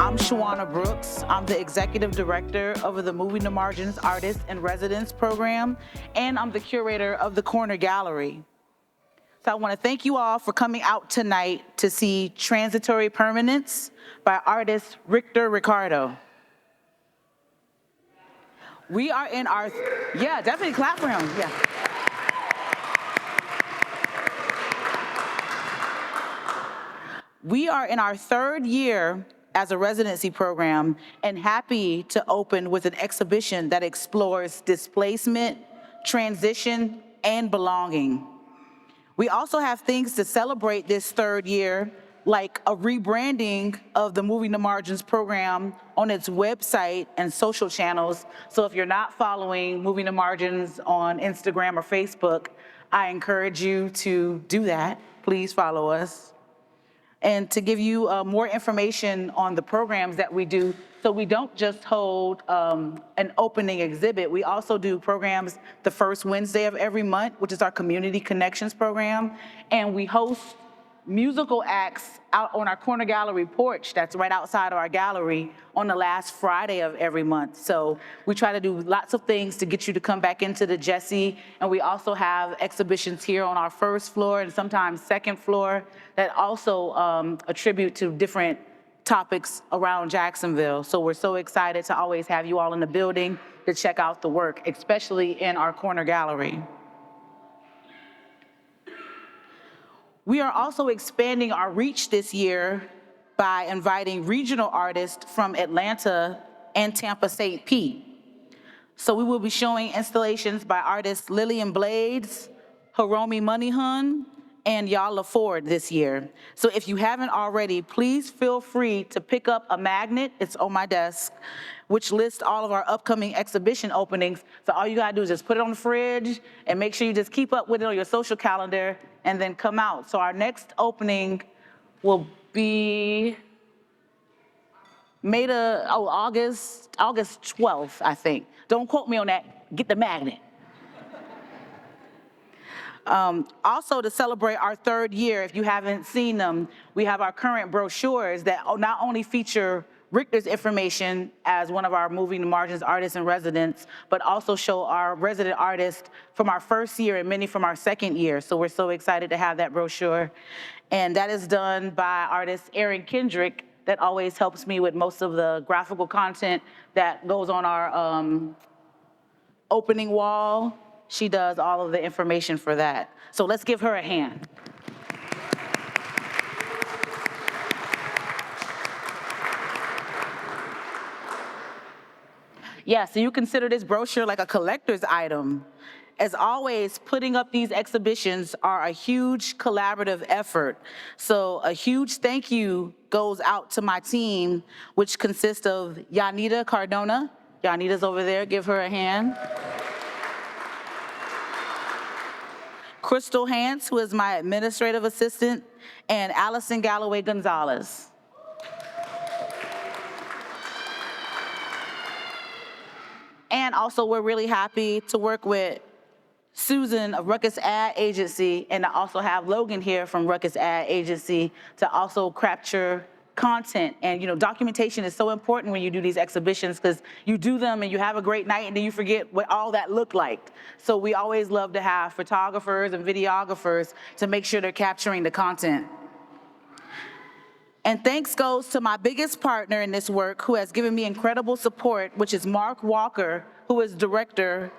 I'm Shawana Brooks. I'm the Executive Director of the Moving the Margins Artist in Residence program, and I'm the curator of the Corner Gallery. So I want to thank you all for coming out tonight to see Transitory Permanence by artist Ricder Ricardo. We are in our, yeah, definitely clap for him, yeah. We are in our third year as a residency program and happy to open with an exhibition that explores displacement, transition, and belonging. We also have things to celebrate this third year, like a rebranding of the Moving the Margins program on its website and social channels. So if you're not following Moving the Margins on Instagram or Facebook, I encourage you to do that. Please follow us. And to give you more information on the programs that we do, so we don't just hold an opening exhibit, we also do programs the first Wednesday of every month, which is our Community Connections program, and we host musical acts out on our corner gallery porch that's right outside of our gallery on the last Friday of every month. So we try to do lots of things to get you to come back into the Jessie, and we also have exhibitions here on our first floor and sometimes second floor that also attribute to different topics around Jacksonville. So we're so excited to always have you all in the building to check out the work, especially in our corner gallery. We are also expanding our reach this year by inviting regional artists from Atlanta and Tampa St. Pete. So we will be showing installations by artists Lillian Blades, Hiromi Moneyhun, and Yala Ford this year. So if you haven't already, please feel free to pick up a magnet, it's on my desk, which lists all of our upcoming exhibition openings. So all you gotta do is just put it on the fridge and make sure you just keep up with it on your social calendar and then come out. So our next opening will be August 12th, I think. Don't quote me on that, get the magnet. Also, to celebrate our third year, if you haven't seen them, we have our current brochures that not only feature Ricder's information as one of our Moving the Margins artists in residence, but also show our resident artists from our first year and many from our second year. So we're so excited to have that brochure. And that is done by artist Erin Kendrick that always helps me with most of the graphical content that goes on our opening wall. She does all of the information for that. So let's give her a hand. Yeah, so you consider this brochure like a collector's item. As always, putting up these exhibitions are a huge collaborative effort. So a huge thank you goes out to my team, which consists of Yanita Cardona. Yanita's over there, give her a hand. Crystal Hance, who is my administrative assistant, and Allison Galloway Gonzalez. And also, we're really happy to work with Susan of Ruckus Ad Agency, and I also have Logan here from Ruckus Ad Agency to also capture content. And documentation is so important when you do these exhibitions because you do them and you have a great night and then you forget what all that looked like. So we always love to have photographers and videographers to make sure they're capturing the content. And thanks goes to my biggest partner in this work who has given me incredible support, which is Mark Walker, who is director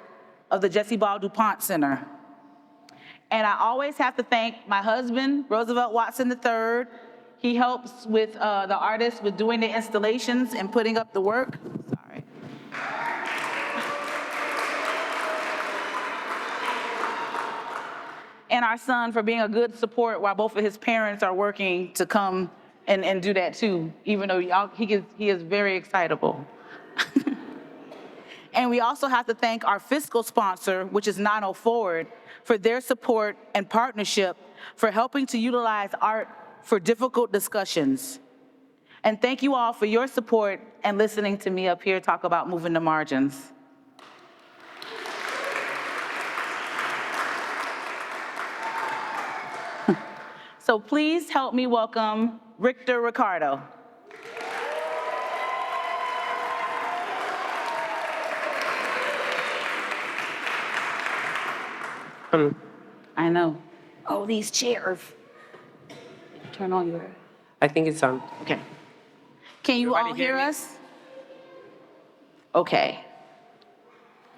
of the Jessie Ball DuPont Center. And I always have to thank my husband, Roosevelt Watson III. He helps with the artists with doing the installations and putting up the work. Sorry. And our son for being a good support while both of his parents are working to come and do that too, even though he is very excitable. And we also have to thank our fiscal sponsor, which is 90 Forward, for their support and partnership for helping to utilize art for difficult discussions. And thank you all for your support and listening to me up here talk about moving the margins. So please help me welcome Ricder Ricardo. Um, I know. Oh, these chairs. Turn on your. I think it's on. Okay. Can you all Everybody hear hear me? us? Okay.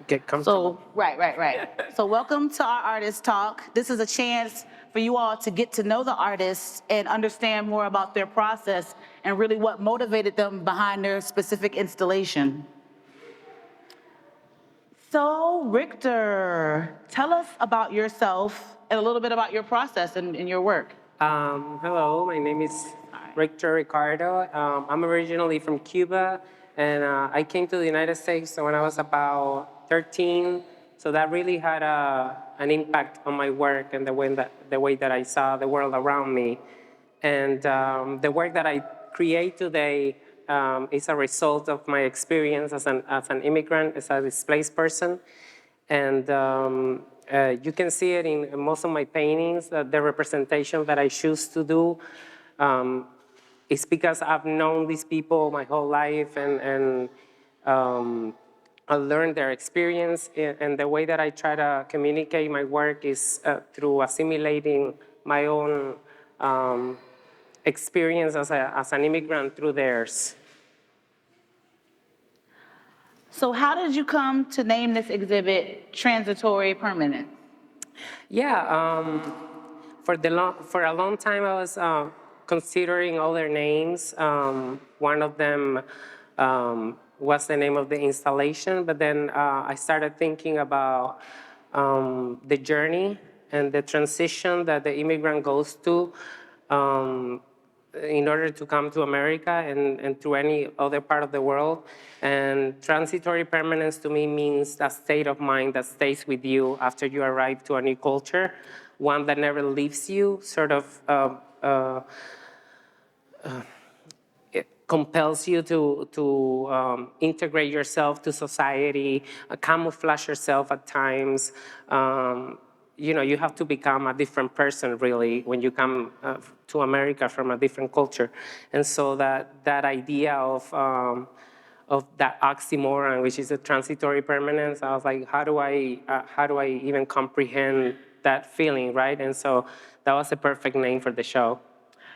Get comfortable. So, right. So, welcome to our Artist Talk. This is a chance for you all to get to know the artists and understand more about their process and really what motivated them behind their specific installation. So, Richter, tell us about yourself and a little bit about your process and your work. Hello, my name is Ricder Ricardo. I'm originally from Cuba, and I came to the United States when I was about 13. So that really had an impact on my work and the way that I saw the world around me. And the work that I create today is a result of my experience as an immigrant, as a displaced person. And you can see it in most of my paintings, that the representation that I choose to do is because I've known these people my whole life, and I learned their experience. And the way that I try to communicate my work is through assimilating my own experience as an immigrant through theirs. So, how did you come to name this exhibit Transitory Permanence? Yeah, for a long time I was considering other names. One of them was the name of the installation, but then I started thinking about the journey and the transition that the immigrant goes to. In order to come to America and to any other part of the world. And transitory permanence to me means a state of mind that stays with you after you arrive to a new culture, one that never leaves you, sort of it compels you to integrate yourself to society, camouflage yourself at times. You have to become a different person, really, when you come to America from a different culture. And so that idea of that oxymoron, which is a transitory permanence, I was like, how do I even comprehend that feeling, right? And so that was the perfect name for the show.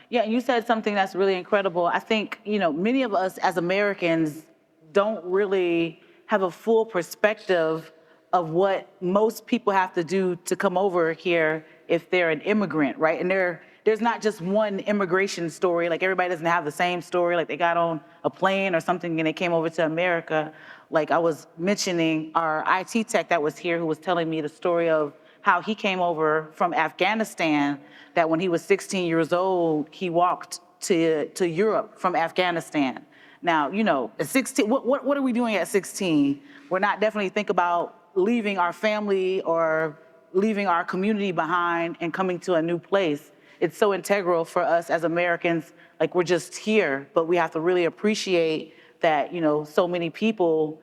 Yeah, you said something that's really incredible. I think, many of us as Americans don't really have a full perspective of what most people have to do to come over here if they're an immigrant, right? And there's not just one immigration story. Like, everybody doesn't have the same story. Like, they got on a plane or something and they came over to America. Like, I was mentioning our IT tech that was here who was telling me the story of how he came over from Afghanistan, that when he was 16 years old, he walked to Europe from Afghanistan. Now, at 16, what are we doing at 16? We're not definitely think about leaving our family or leaving our community behind and coming to a new place. It's so integral for us as Americans, like, we're just here, but we have to really appreciate that, so many people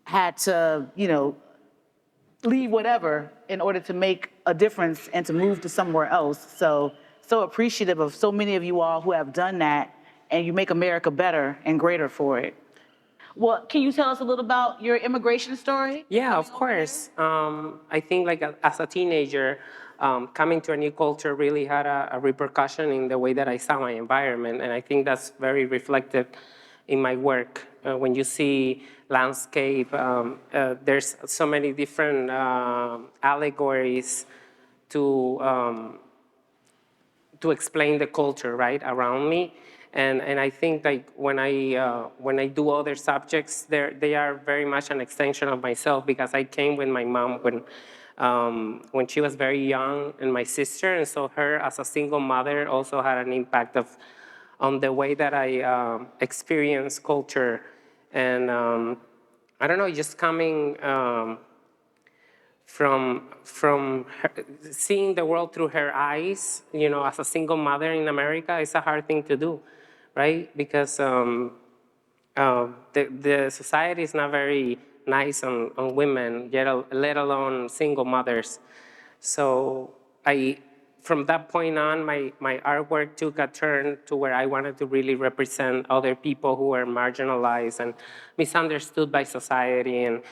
had to, leave whatever in order to make a difference and to move to somewhere else. So appreciative of so many of you all who have done that, and you make America better and greater for it. Well, can you tell us a little about your immigration story? Yeah, of course. I think like as a teenager, coming to a new culture really had a repercussion in the way that I saw my environment, and I think that's very reflective in my work. When you see landscape, there's so many different allegories to explain the culture right around me. And I think like when I do other subjects, they are very much an extension of myself, because I came with my mom when she was very young, and my sister, and so her as a single mother also had an impact on the way that I experience culture. And I don't know, just coming from her, seeing the world through her eyes, as a single mother in America, is a hard thing to do, right? Because the society is not very nice on women, yet let alone single mothers. So from that point on, my artwork took a turn to where I wanted to really represent other people who were marginalized and misunderstood by society and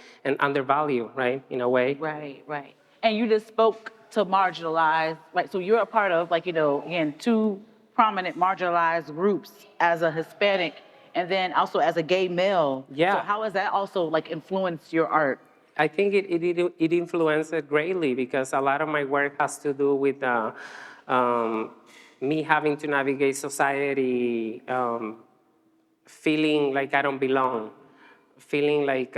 undervalued, right, in a way. Right. And you just spoke to marginalized, like, so you're a part of, like, again, two prominent marginalized groups as a Hispanic and then also as a gay male. Yeah. So how has that also, like, influenced your art? I think it influenced it greatly because a lot of my work has to do with me having to navigate society, feeling like I don't belong, feeling like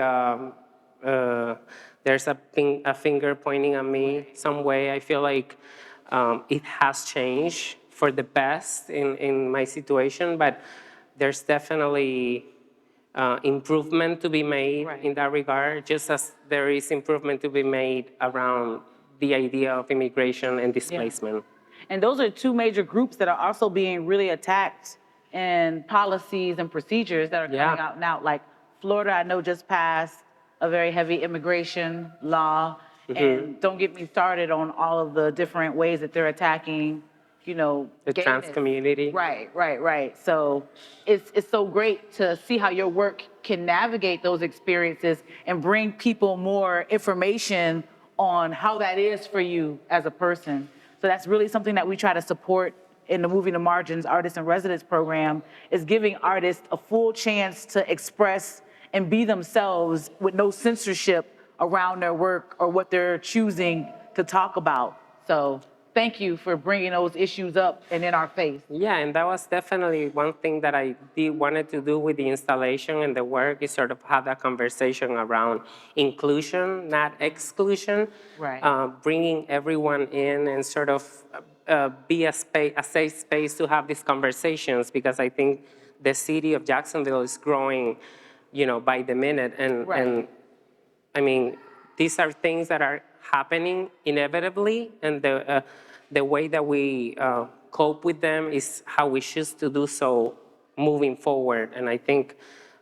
there's a finger pointing at me some way. I feel like it has changed for the best in my situation, but there's definitely improvement to be made in that regard, just as there is improvement to be made around the idea of immigration and displacement. And those are two major groups that are also being really attacked in policies and procedures that are coming out now. Like Florida, I know just passed a very heavy immigration law. And don't get me started on all of the different ways that they're attacking, The gayness. trans community. Right. So it's so great to see how your work can navigate those experiences and bring people more information on how that is for you as a person. So that's really something that we try to support in the Moving the Margins Artists in Residence program, is giving artists a full chance to express and be themselves with no censorship around their work or what they're choosing to talk about. So thank you for bringing those issues up and in our face. Yeah, and that was definitely one thing that I wanted to do with the installation and the work, is sort of have that conversation around inclusion, not exclusion. Right. Bringing everyone in and sort of be a safe space to have these conversations, because I think the city of Jacksonville is growing, by the minute, and I mean, these are things that are happening inevitably, and the way that we cope with them is how we choose to do so moving forward. And I think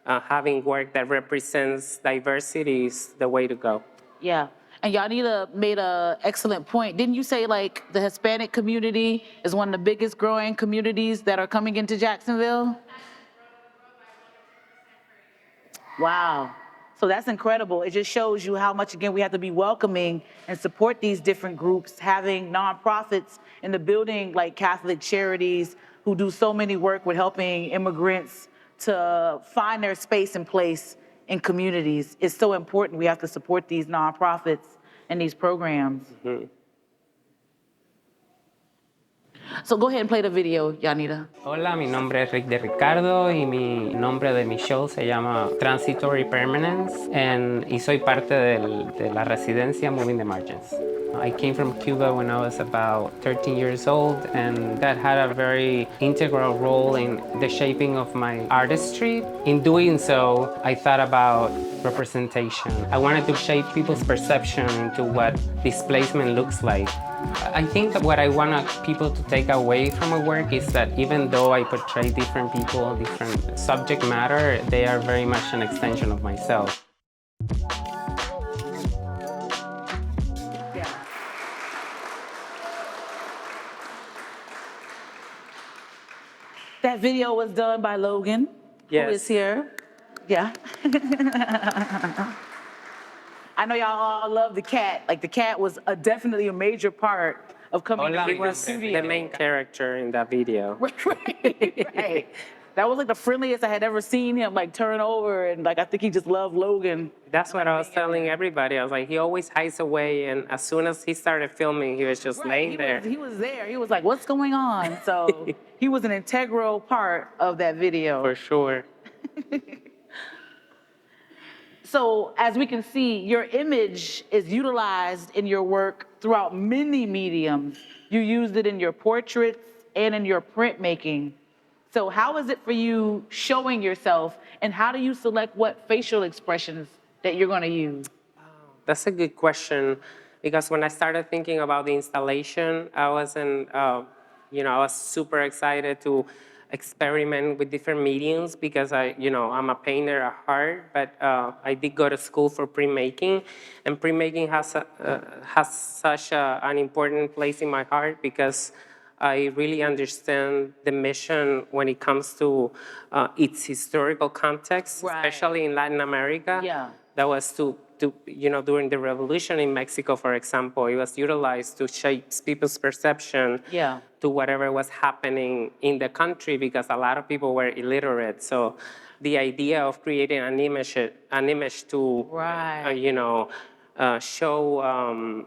having work that represents diversity is the way to go. Yeah. And Yanita made an excellent point. Didn't you say, like, the Hispanic community is one of the biggest growing communities that are coming into Jacksonville? Wow. So that's incredible. It just shows you how much, again, we have to be welcoming and support these different groups, having nonprofits in the building like Catholic Charities, who do so many work with helping immigrants to find their space and place in communities. It's so important. We have to support these nonprofits and these programs. So go ahead and play the video, Yanita. Hola, mi nombre es Ricder Ricardo y mi nombre de mi show se llama Transitory, Permanence, y soy parte de la residencia Moving the Margins. I came from Cuba when I was about 13 years old, and that had a very integral role in the shaping of my artistry. In doing so, I thought about representation. I wanted to shape people's perception into what displacement looks like. I think that what I want people to take away from my work is that even though I portray different people, different subject matter, they are very much an extension of myself. That video was done by Logan, who is here. Yeah. I know y'all all love the cat. Like, the cat was definitely a major part of coming to the studio. The main character in that video. Right. That was like the friendliest I had ever seen him, like, turn over, and like I think he just loved Logan. That's what I was telling everybody. I was like, he always hides away, and as soon as he started filming, he was just laying there. He was there. He was like, what's going on? So he was an integral part of that video. For sure. So as we can see, your image is utilized in your work throughout many mediums. You used it in your portraits and in your printmaking. So how is it for you showing yourself, and how do you select what facial expressions that you're going to use? That's a good question, because when I started thinking about the installation, I was super excited to experiment with different mediums, because I'm a painter at heart, but I did go to school for printmaking, and printmaking has such an important place in my heart, because I really understand the mission when it comes to its historical context, especially in Latin America. Yeah. That was to during the revolution in Mexico, for example, it was utilized to shape people's perception Yeah. to whatever was happening in the country because a lot of people were illiterate. So the idea of creating an image to, Right. show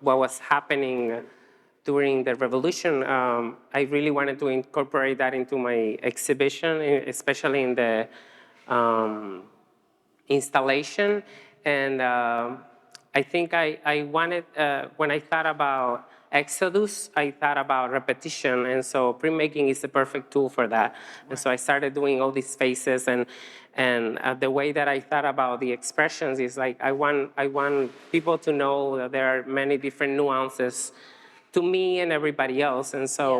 what was happening during the revolution, I really wanted to incorporate that into my exhibition, especially in the installation. And I think I wanted, when I thought about Exodus, I thought about repetition. And so printmaking is the perfect tool for that. And so I started doing all these faces, and the way that I thought about the expressions is like, I want people to know that there are many different nuances to me and everybody else. And so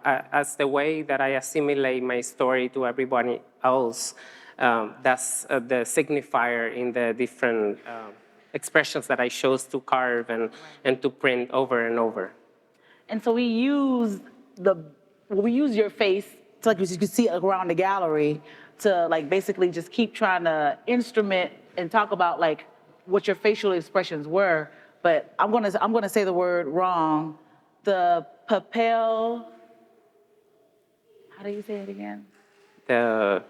as the way that I assimilate my story to everybody else, that's the signifier in the different expressions that I chose to carve and to print over and over. And so we use your face to, like, you can see around the gallery, to like basically just keep trying to instrument and talk about like what your facial expressions were. But I'm gonna say the word wrong. The papel. How do you say it again? The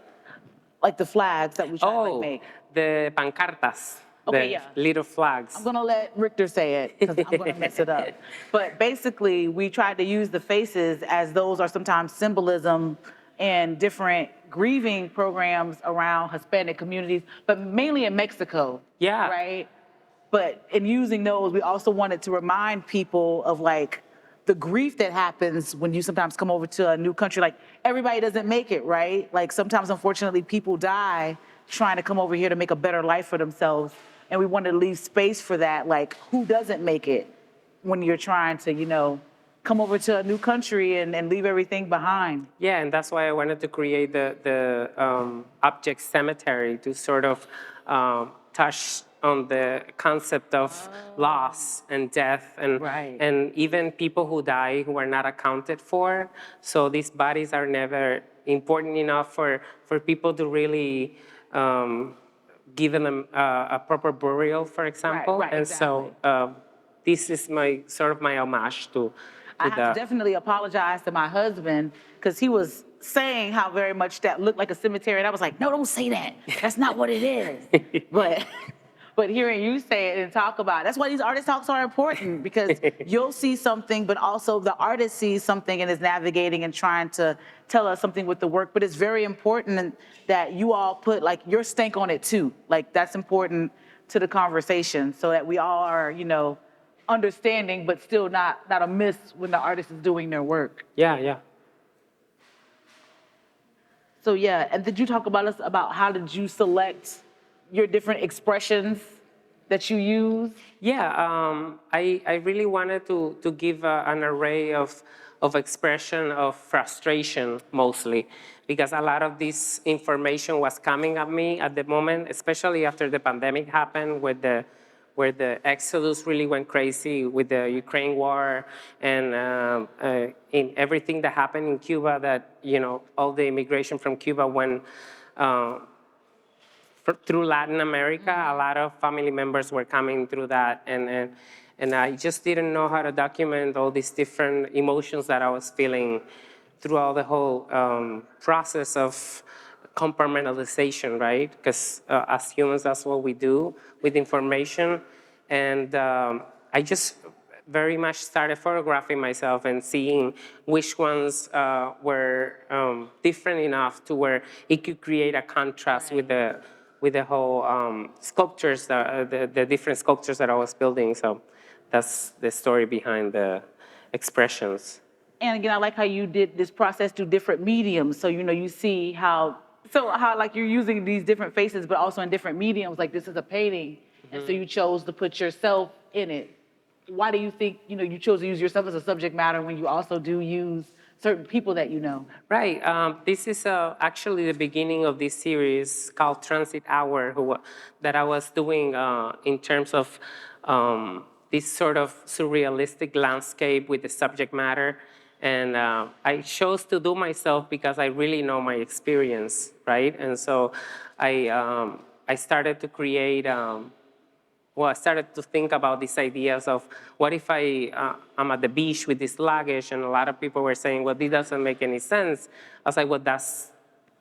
Like the flags that we try to like make. the pancartas, Okay, the yeah. little flags. I'm gonna let Richter say it because I'm gonna mess it up. But basically, we tried to use the faces as those are sometimes symbolism in different grieving programs around Hispanic communities, but mainly in Mexico. Yeah. Right? But in using those, we also wanted to remind people of like the grief that happens when you sometimes come over to a new country. Like everybody doesn't make it, right? Like sometimes, unfortunately, people die trying to come over here to make a better life for themselves. And we wanted to leave space for that. Like who doesn't make it when you're trying to, come over to a new country and leave everything behind? Yeah, and that's why I wanted to create the object cemetery to sort of touch on the concept of loss and death Right. and even people who die who are not accounted for. So these bodies are never important enough for people to really give them a proper burial, for example. right, And exactly. so this is my sort of my homage to I have to definitely apologize to my husband because he was saying how very much that looked like a cemetery. And I was like, no, don't say that. That's not what it is. But hearing you say it and talk about it, that's why these artist talks are important, because you'll see something, but also the artist sees something and is navigating and trying to tell us something with the work. But it's very important that you all put like your stank on it too. Like that's important to the conversation so that we all are, understanding, but still not amiss when the artist is doing their work. Yeah. So yeah, and did you talk about how did you select your different expressions that you use? Yeah, I really wanted to give an array of expression of frustration mostly, because a lot of this information was coming at me at the moment, especially after the pandemic happened, where the exodus really went crazy with the Ukraine war and in everything that happened in Cuba, that all the immigration from Cuba went through Latin America. A lot of family members were coming through that, and I just didn't know how to document all these different emotions that I was feeling throughout the whole process of compartmentalization, right? Because as humans, that's what we do with information. And I just very much started photographing myself and seeing which ones were different enough to where it could create a contrast with the whole sculptures, the different sculptures that I was building. So that's the story behind the expressions. And again, I like how you did this process through different mediums. So, you see how like you're using these different faces, but also in different mediums. Like this is a painting. And so you chose to put yourself in it. Why do you think, you chose to use yourself as a subject matter when you also do use certain people that you know? Right. This is actually the beginning of this series called Transit Hour, that I was doing in terms of this sort of surrealistic landscape with the subject matter. And I chose to do myself because I really know my experience, right? And so I I started to create, I started to think about these ideas of what if I'm at the beach with this luggage, and a lot of people were saying, well, this doesn't make any sense. I was like, well, that's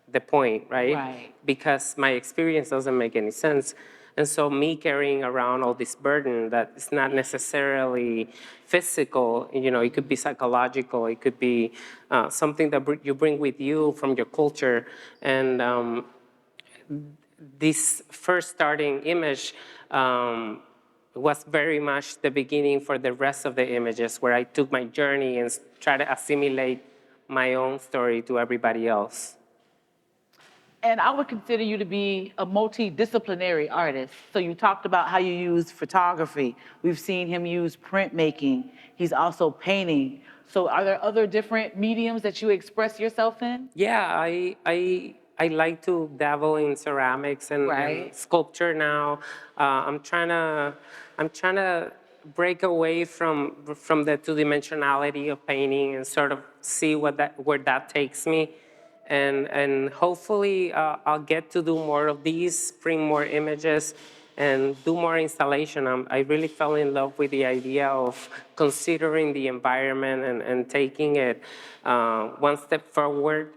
the point, right? Right. Because my experience doesn't make any sense. And so me carrying around all this burden that is not necessarily physical, it could be psychological, it could be something that you bring with you from your culture. And this first starting image was very much the beginning for the rest of the images, where I took my journey and tried to assimilate my own story to everybody else. And I would consider you to be a multidisciplinary artist. So you talked about how you use photography. We've seen him use printmaking. He's also painting. So are there other different mediums that you express yourself in? Yeah, I like to dabble in ceramics and Right. sculpture now. I'm trying to break away from the two-dimensionality of painting and sort of see where that takes me. And hopefully I'll get to do more of these, bring more images, and do more installation. I really fell in love with the idea of considering the environment and taking it one step forward.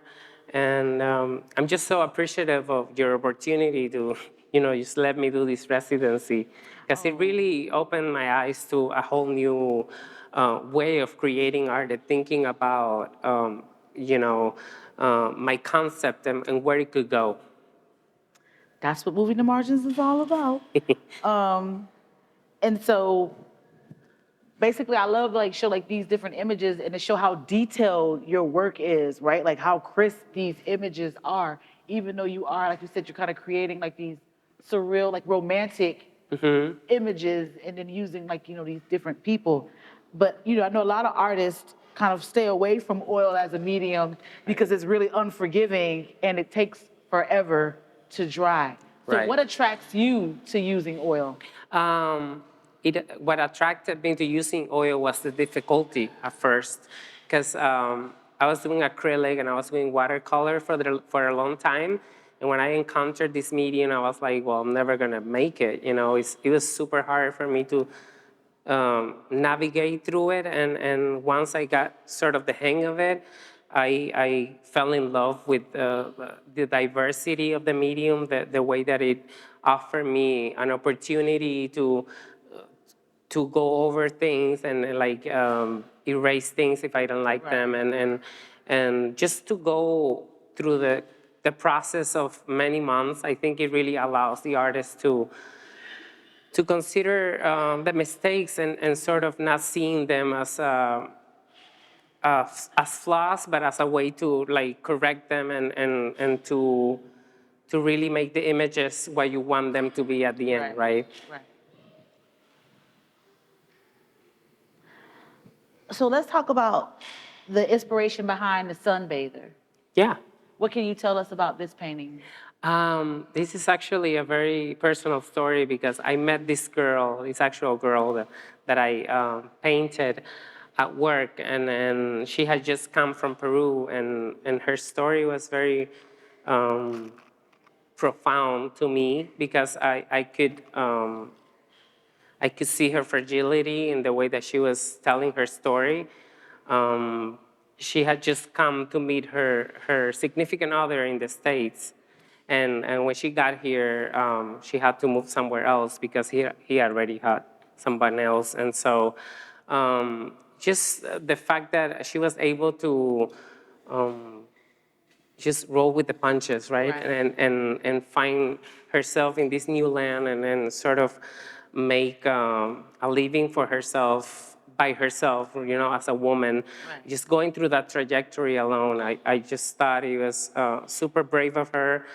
And I'm just so appreciative of your opportunity to, just let me do this residency, because it really opened my eyes to a whole new way of creating art and thinking about, my concept and where it could go. That's what Moving the Margins is all about. And so basically I love like show like these different images and to show how detailed your work is, right? Like how crisp these images are, even though you are, like you said, you're kind of creating like these surreal, like romantic images and then using like, these different people. But, I know a lot of artists kind of stay away from oil as a medium because it's really unforgiving and it takes forever to dry. So Right. what attracts you to using oil? What attracted me to using oil was the difficulty at first, because I was doing acrylic and I was doing watercolor for a long time. And when I encountered this medium, I was like, well, I'm never gonna make it. It was super hard for me to navigate through it. And once I got sort of the hang of it, I fell in love with the diversity of the medium, the way that it offered me an opportunity to go over things and like erase things if I don't like them, and just to go through the process of many months. I think it really allows the artist to consider the mistakes and sort of not seeing them as flaws, but as a way to like correct them and to really make the images what you want them to be at the end, right? Right. So let's talk about the inspiration behind the Sunbather. Yeah. What can you tell us about this painting? This is actually a very personal story because I met this girl, this actual girl that I painted at work, and she had just come from Peru, and her story was very profound to me because I could see her fragility in the way that she was telling her story. She had just come to meet her significant other in the States. And when she got here, she had to move somewhere else because he already had someone else. And so just the fact that she was able to just roll with the punches, right? And find herself in this new land and then sort of make a living for herself by herself, as a woman. Just going through that trajectory alone, I just thought it was super brave of her.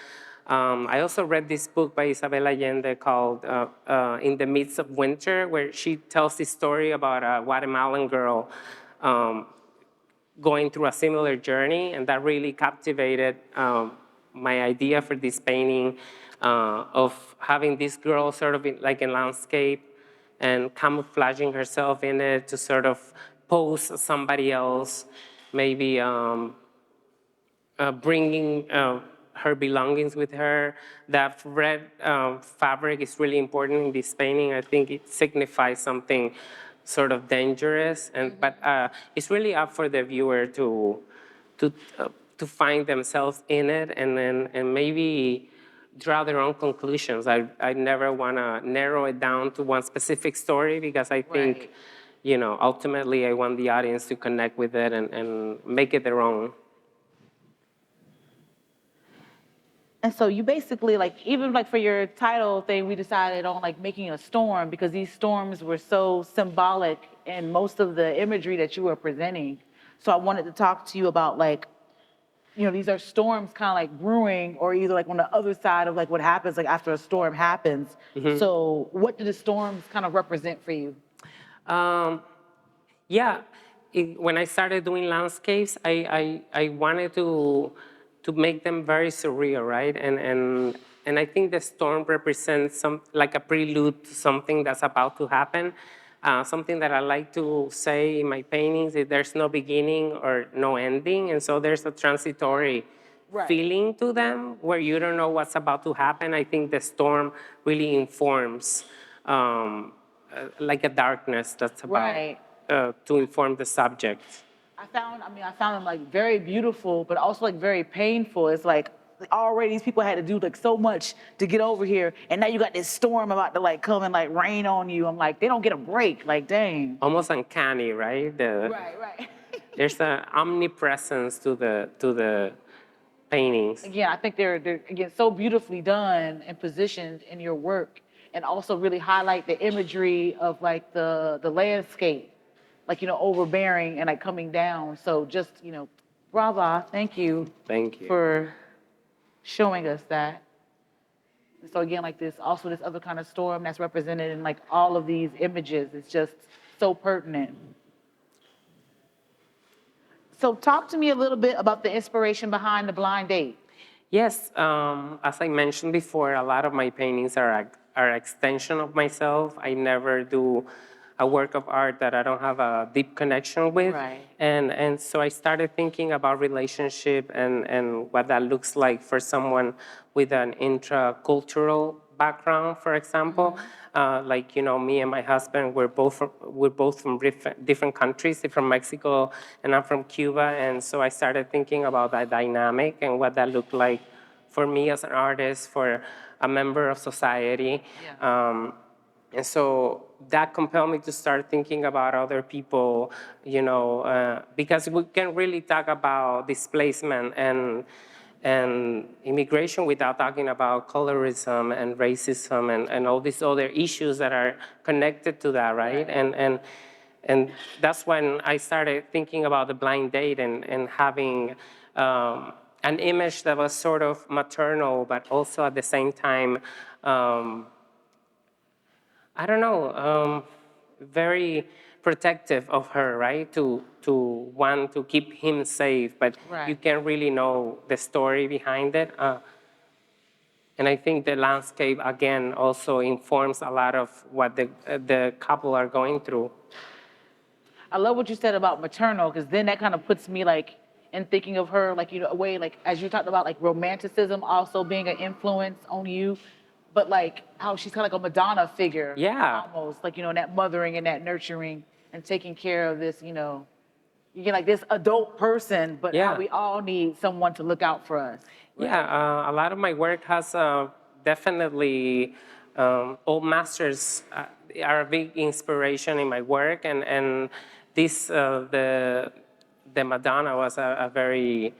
I also read this book by Isabel Allende called In the Midst of Winter, where she tells this story about a Guatemalan girl going through a similar journey, and that really captivated my idea for this painting of having this girl sort of like a landscape and camouflaging herself in it to sort of pose as somebody else, maybe bringing her belongings with her. That red fabric is really important in this painting. I think it signifies something sort of dangerous, but it's really up for the viewer to to find themselves in it, and maybe draw their own conclusions. I never want to narrow it down to one specific story, because I think, Right. Ultimately I want the audience to connect with it and make it their own. And so you basically like, even like for your title thing, we decided on like making a storm because these storms were so symbolic in most of the imagery that you were presenting. So I wanted to talk to you about like, these are storms kind of like brewing or either like on the other side of like what happens like after a storm happens. So what do the storms kind of represent for you? Um, yeah, when I started doing landscapes, I wanted to make them very surreal, right? And I think the storm represents some like a prelude to something that's about to happen. Something that I like to say in my paintings is there's no beginning or no ending, and so there's a transitory Right. feeling to them where you don't know what's about to happen. I think the storm really informs, like a darkness that's about Right. to inform the subject. I found them like very beautiful, but also like very painful. It's like already these people had to do like so much to get over here, and now you got this storm about to like come and like rain on you. I'm like, they don't get a break. Like, dang. Almost uncanny, right? Right. There's an omnipresence to the paintings. Again, I think they're again so beautifully done and positioned in your work, and also really highlight the imagery of like the landscape, like overbearing and like coming down. So just brava, thank you. Thank you. For showing us that. And so again, like this other kind of storm that's represented in like all of these images. It's just so pertinent. So talk to me a little bit about the inspiration behind the blind date. Yes, as I mentioned before, a lot of my paintings are extension of myself. I never do a work of art that I don't have a deep connection with. Right. And so I started thinking about relationship and what that looks like for someone with an intracultural background, for example. Like, me and my husband, we're both from different countries. He's from Mexico and I'm from Cuba. And so I started thinking about that dynamic and what that looked like for me as an artist, for a member of society. Yeah. And so that compelled me to start thinking about other people, because we can really talk about displacement and immigration without talking about colorism and racism and all these other issues that are connected to that, right? And that's when I started thinking about the blind date and having an image that was sort of maternal, but also at the same time, I don't know, very protective of her, right? To want to keep him safe, but Right. you can't really know the story behind it. And I think the landscape, again, also informs a lot of what the couple are going through. I love what you said about maternal, because then that kind of puts me like in thinking of her like a way like as you talked about like romanticism also being an influence on you, but like how she's kind of like a Madonna figure. Yeah. Almost like that mothering and that nurturing and taking care of this you get like this adult person, but Yeah. how we all need someone to look out for us. Yeah, a lot of my work has definitely old masters are a big inspiration in my work, and this the Madonna was a very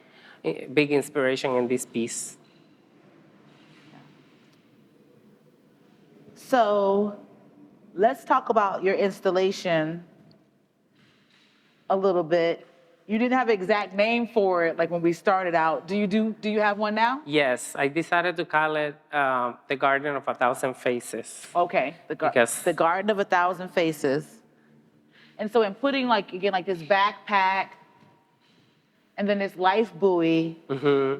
big inspiration in this piece. So let's talk about your installation a little bit. You didn't have an exact name for it like when we started out. Do you have one now? Yes, I decided to call it the Garden of a Thousand Faces. Okay, Because the Garden of a Thousand Faces. And so in putting like again like this backpack and then this life buoy,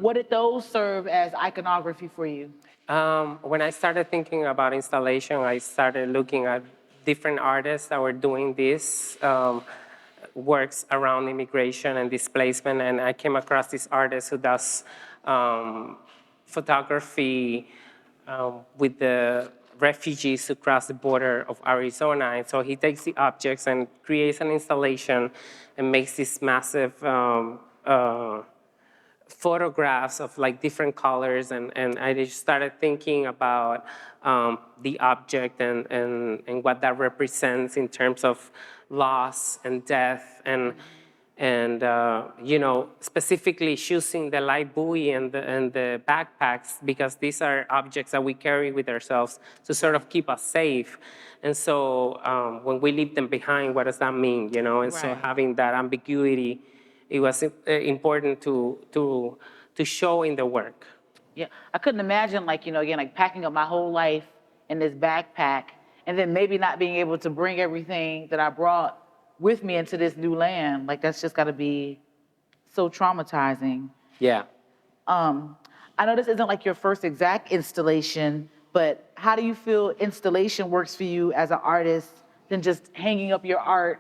what did those serve as iconography for you? When I started thinking about installation, I started looking at different artists that were doing this works around immigration and displacement, and I came across this artist who does photography with the refugees who cross the border of Arizona. And so he takes the objects and creates an installation and makes this massive photographs of like different colors. And I just started thinking about the object and what that represents in terms of loss and death and you know, specifically choosing the light buoy and the backpacks because these are objects that we carry with ourselves to sort of keep us safe. And so when we leave them behind, what does that mean, you know? And so Right. having that ambiguity, it was important to show in the work. Yeah, I couldn't imagine, like, you know, again, like packing up my whole life in this backpack and then maybe not being able to bring everything that I brought with me into this new land. Like, that's just got to be so traumatizing. Yeah. I know this isn't like your first exact installation, but how do you feel installation works for you as an artist than just hanging up your art,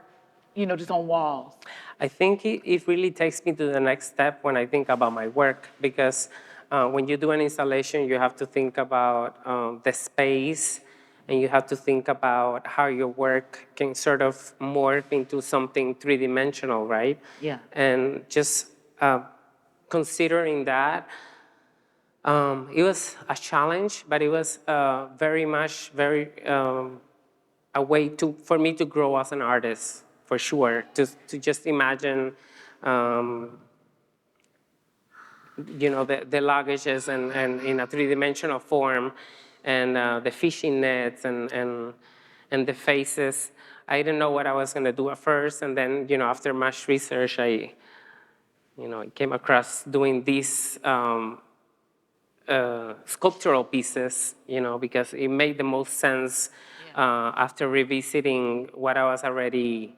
you know, just on walls? I think it really takes me to the next step when I think about my work because when you do an installation, you have to think about the space and you have to think about how your work can sort of morph into something three-dimensional, right? Yeah. And just considering that, it was a challenge, but it was very a way for me to grow as an artist, for sure. To just imagine, you know, the luggages and in a three-dimensional form, and the fishing nets and the faces. I didn't know what I was going to do at first, and then, you know, after much research, I came across doing these sculptural pieces, you know, because it made the most sense after revisiting what I was already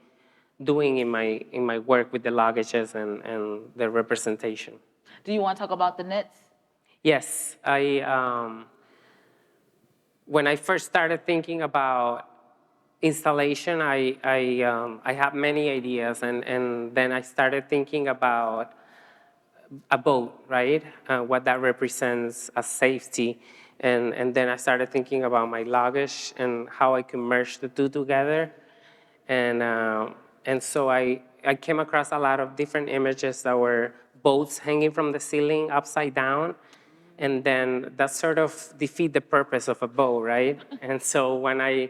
doing in my work with the luggages and the representation. Do you want to talk about the nets? Yes, when I first started thinking about installation, I had many ideas, and then I started thinking about a boat, right? What that represents as safety. And then I started thinking about my luggage and how I could merge the two together. And so I came across a lot of different images that were boats hanging from the ceiling upside down. And then that sort of defeat the purpose of a boat, right? And so when I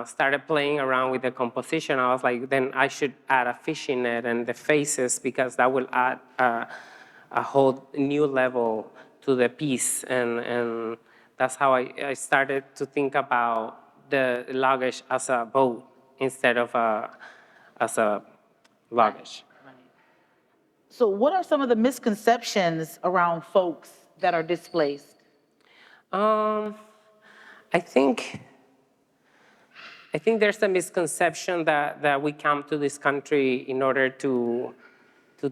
started playing around with the composition, I was like, then I should add a fishing net and the faces because that will add a whole new level to the piece. And that's how I started to think about the luggage as a boat instead of as a luggage. Right. So, what are some of the misconceptions around folks that are displaced? I think there's a misconception that we come to this country in order to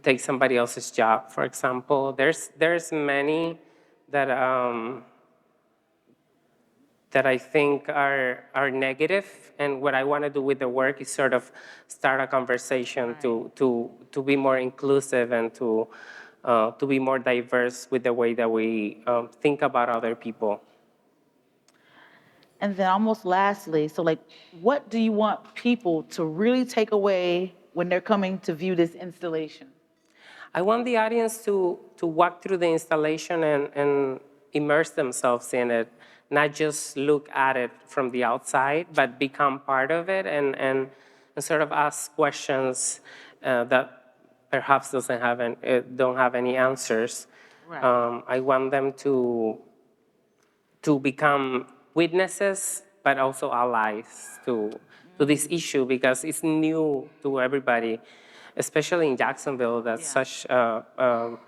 take somebody else's job. For example, there's many that that I think are negative, and what I want to do with the work is sort of start a conversation to be more inclusive and to be more diverse with the way that we think about other people. And then, almost lastly, so like, what do you want people to really take away when they're coming to view this installation? I want the audience to walk through the installation and immerse themselves in it, not just look at it from the outside, but become part of it and sort of ask questions that perhaps don't have any answers. Right. I want them to become witnesses, but also allies to this issue because it's new to everybody, especially in Jacksonville. That's such a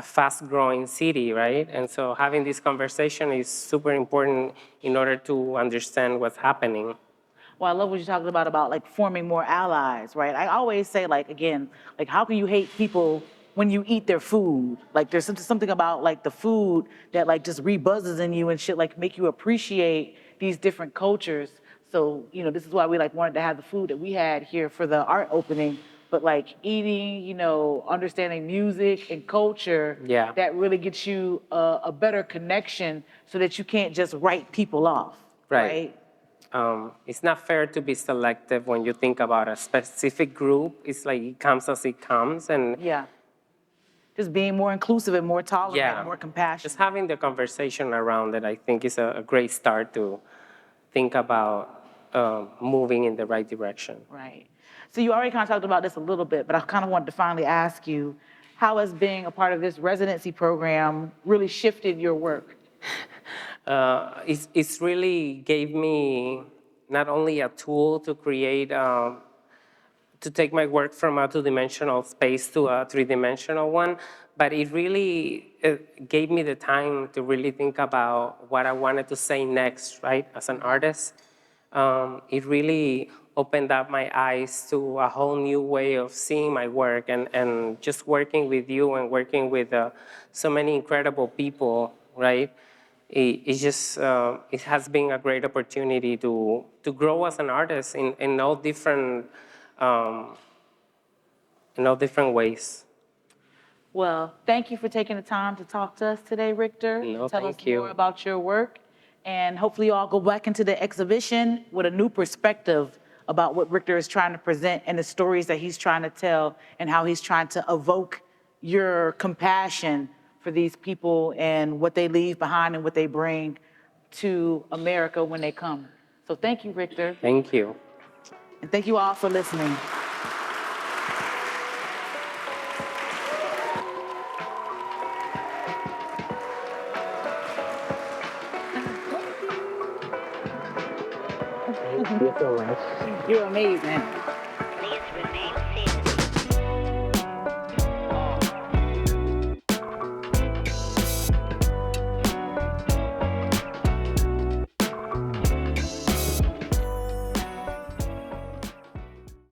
fast-growing city, right? And so having this conversation is super important in order to understand what's happening. Well, I love what you're talking about like forming more allies, right? I always say, like, again, like, how can you hate people when you eat their food? Like, there's something about like the food that like just rebuzzes in you and shit, like make you appreciate these different cultures. So, you know, this is why we like wanted to have the food that we had here for the art opening. but like eating, understanding music and culture, Yeah. that really gets you a better connection so that you can't just write people off, Right. right? It's not fair to be selective when you think about a specific group. It's like it comes as it comes, and Yeah. Just being more inclusive and more tolerant, yeah, more just compassionate. having the conversation around it, I think, is a great start to think about moving in the right direction. Right. So you already kind of talked about this a little bit, but I kind of wanted to finally ask you, how has being a part of this residency program really shifted your work? It's really gave me not only a tool to create, to take my work from a two-dimensional space to a three-dimensional one, but it really gave me the time to really think about what I wanted to say next, right, as an artist. It really opened up my eyes to a whole new way of seeing my work, and just working with you and working with so many incredible people, right? It's just, it has been a great opportunity to grow as an artist in all different, um, in all different ways. Well, thank you for taking the time to talk to us today, Richter. No, Tell us thank more you. about your work. And hopefully you all go back into the exhibition with a new perspective about what Richter is trying to present and the stories that he's trying to tell and how he's trying to evoke your compassion for these people and what they leave behind and what they bring to America when they come. So thank you, Richter. Thank you. And thank you all for listening. Thank you so much. You're amazing.